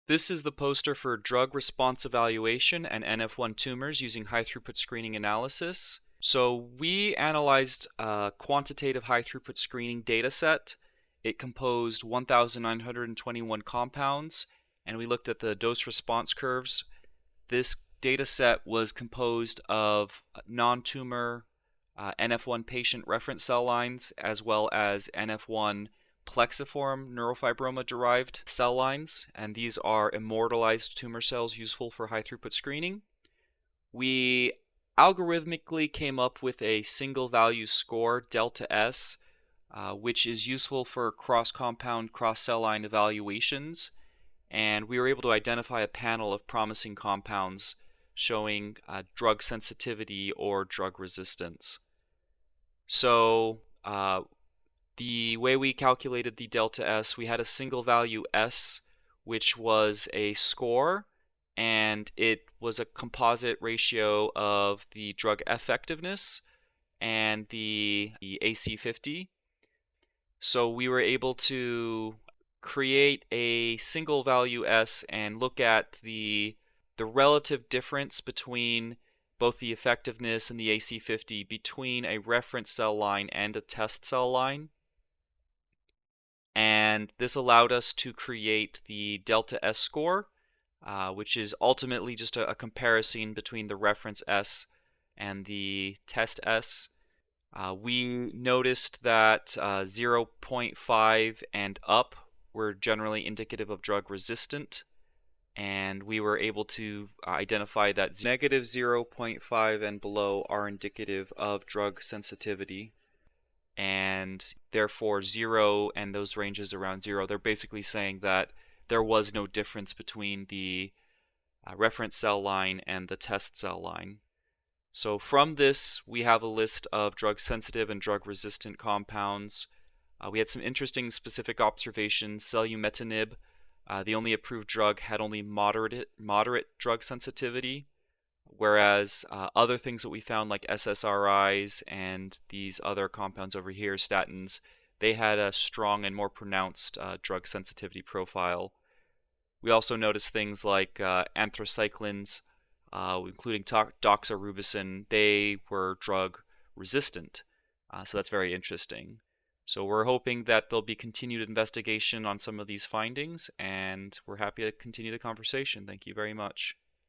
This is the poster for drug response evaluation and NF1 tumors using high throughput screening analysis. So we analyzed a quantitative high throughput screening data set. It composed 1,921 compounds, and we looked at the dose response curves. This data set was composed of non-tumor NF1 patient reference cell lines as well as NF1 plexiform neurofibroma-derived cell lines, and these are immortalized tumor cells useful for high-throughput screening. We algorithmically came up with a single value score, delta S, which is useful for cross-compound, cross-cell line evaluations, and we were able to identify a panel of promising compounds showing drug sensitivity or drug resistance. So the way we calculated the delta S, we had a single value S, which was a score, and it was a composite ratio of the drug effectiveness and the AC50. So we were able to create a single value S and look at the relative difference between both the effectiveness and the AC50 between a reference cell line and a test cell line. And this allowed us to create the delta S score, which is ultimately just a comparison between the reference S and the test S. We noticed that 0.5 and up were generally indicative of drug resistant, and we were able to identify that negative 0.5 and below are indicative of drug sensitivity, and therefore 0 and those ranges around 0, they're basically saying that there was no difference between the reference cell line and the test cell line. So from this, we have a list of drug-sensitive and drug-resistant compounds. We had some interesting specific observations. Selumetinib, the only approved drug, had only moderate drug sensitivity, whereas other things that we found like SSRIs and these other compounds over here, statins, they had a strong and more pronounced drug sensitivity profile. We also noticed things like anthracyclines, including doxorubicin, they were drug resistant. So that's very interesting. So we're hoping that there'll be continued investigation on some of these findings, and we're happy to continue the conversation. Thank you very much.